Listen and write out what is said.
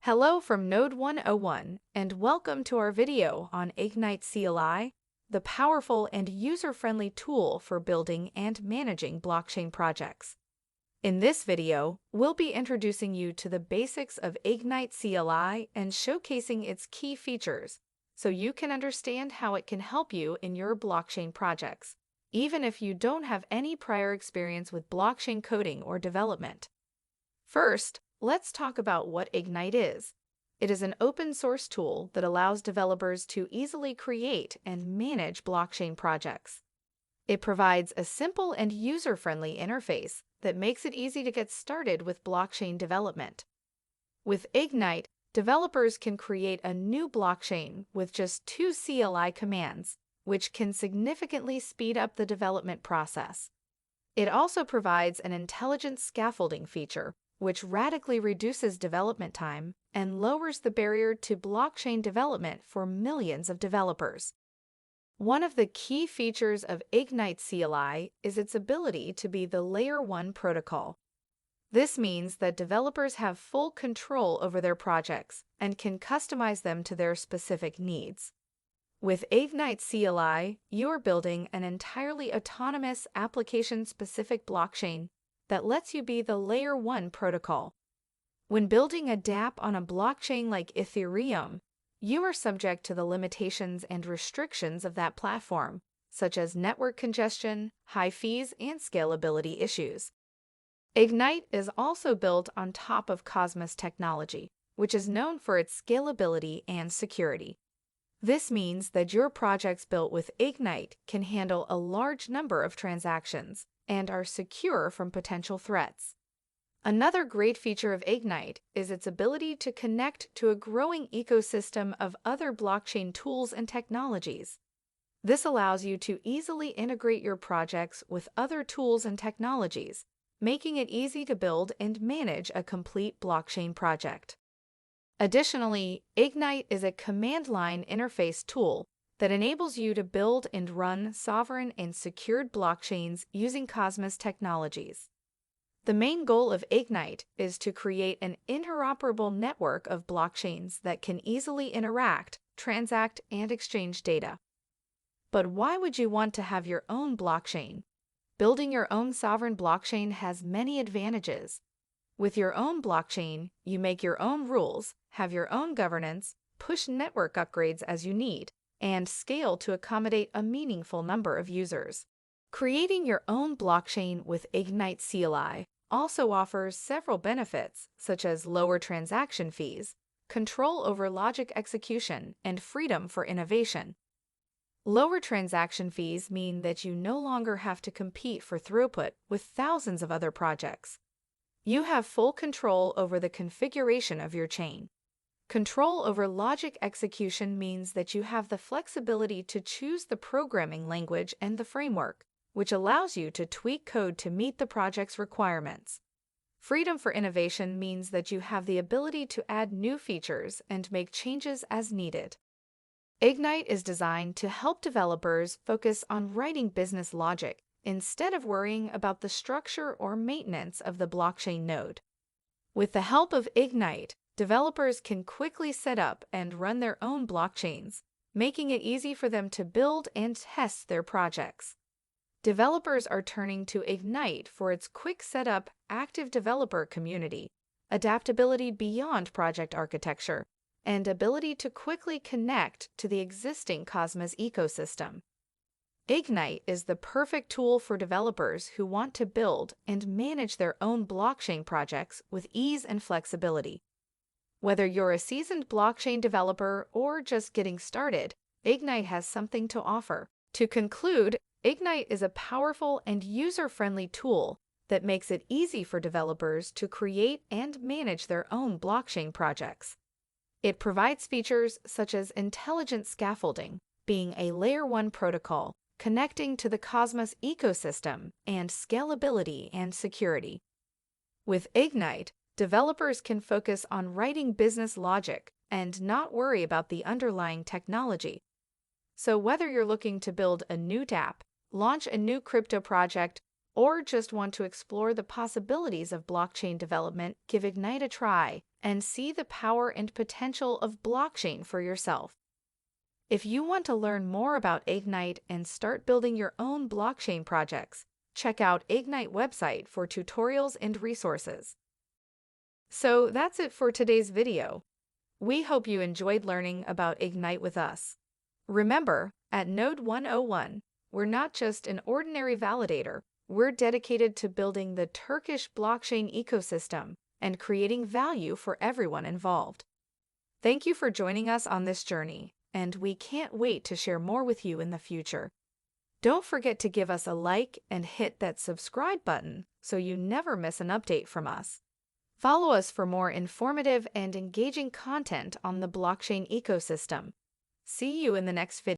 Hello from Node 101 and welcome to our video on Ignite CLI, the powerful and user-friendly tool for building and managing blockchain projects. In this video, we'll be introducing you to the basics of Ignite CLI and showcasing its key features so you can understand how it can help you in your blockchain projects, even if you don't have any prior experience with blockchain coding or development. First, let's talk about what Ignite is. It is an open-source tool that allows developers to easily create and manage blockchain projects. It provides a simple and user-friendly interface that makes it easy to get started with blockchain development. With Ignite, developers can create a new blockchain with just 2 CLI commands, which can significantly speed up the development process. It also provides an intelligent scaffolding feature, which radically reduces development time and lowers the barrier to blockchain development for millions of developers. One of the key features of Ignite CLI is its ability to be the Layer 1 protocol. This means that developers have full control over their projects and can customize them to their specific needs. With Ignite CLI, you are building an entirely autonomous application-specific blockchain that lets you be the Layer 1 protocol. When building a dApp on a blockchain like Ethereum, you are subject to the limitations and restrictions of that platform, such as network congestion, high fees, and scalability issues. Ignite is also built on top of Cosmos technology, which is known for its scalability and security. This means that your projects built with Ignite can handle a large number of transactions and are secure from potential threats. Another great feature of Ignite is its ability to connect to a growing ecosystem of other blockchain tools and technologies. This allows you to easily integrate your projects with other tools and technologies, making it easy to build and manage a complete blockchain project. Additionally, Ignite is a command line interface tool that enables you to build and run sovereign and secured blockchains using Cosmos technologies. The main goal of Ignite is to create an interoperable network of blockchains that can easily interact, transact, and exchange data. But why would you want to have your own blockchain? Building your own sovereign blockchain has many advantages. With your own blockchain, you make your own rules, have your own governance, push network upgrades as you need, and scale to accommodate a meaningful number of users. Creating your own blockchain with Ignite CLI also offers several benefits, such as lower transaction fees, control over logic execution, and freedom for innovation. Lower transaction fees mean that you no longer have to compete for throughput with thousands of other projects. You have full control over the configuration of your chain. Control over logic execution means that you have the flexibility to choose the programming language and the framework, which allows you to tweak code to meet the project's requirements. Freedom for innovation means that you have the ability to add new features and make changes as needed. Ignite is designed to help developers focus on writing business logic instead of worrying about the structure or maintenance of the blockchain node. With the help of Ignite, developers can quickly set up and run their own blockchains, making it easy for them to build and test their projects. Developers are turning to Ignite for its quick setup, active developer community, adaptability beyond project architecture, and ability to quickly connect to the existing Cosmos ecosystem. Ignite is the perfect tool for developers who want to build and manage their own blockchain projects with ease and flexibility. Whether you're a seasoned blockchain developer or just getting started, Ignite has something to offer. To conclude, Ignite is a powerful and user-friendly tool that makes it easy for developers to create and manage their own blockchain projects. It provides features such as intelligent scaffolding, being a Layer 1 protocol, connecting to the Cosmos ecosystem, and scalability and security. With Ignite, developers can focus on writing business logic and not worry about the underlying technology. So whether you're looking to build a new dApp, launch a new crypto project, or just want to explore the possibilities of blockchain development, give Ignite a try and see the power and potential of blockchain for yourself. If you want to learn more about Ignite and start building your own blockchain projects, check out Ignite website for tutorials and resources. So that's it for today's video. We hope you enjoyed learning about Ignite with us. Remember, at Node 101, we're not just an ordinary validator, we're dedicated to building the Turkish blockchain ecosystem and creating value for everyone involved. Thank you for joining us on this journey, and we can't wait to share more with you in the future. Don't forget to give us a like and hit that subscribe button so you never miss an update from us. Follow us for more informative and engaging content on the blockchain ecosystem. See you in the next video.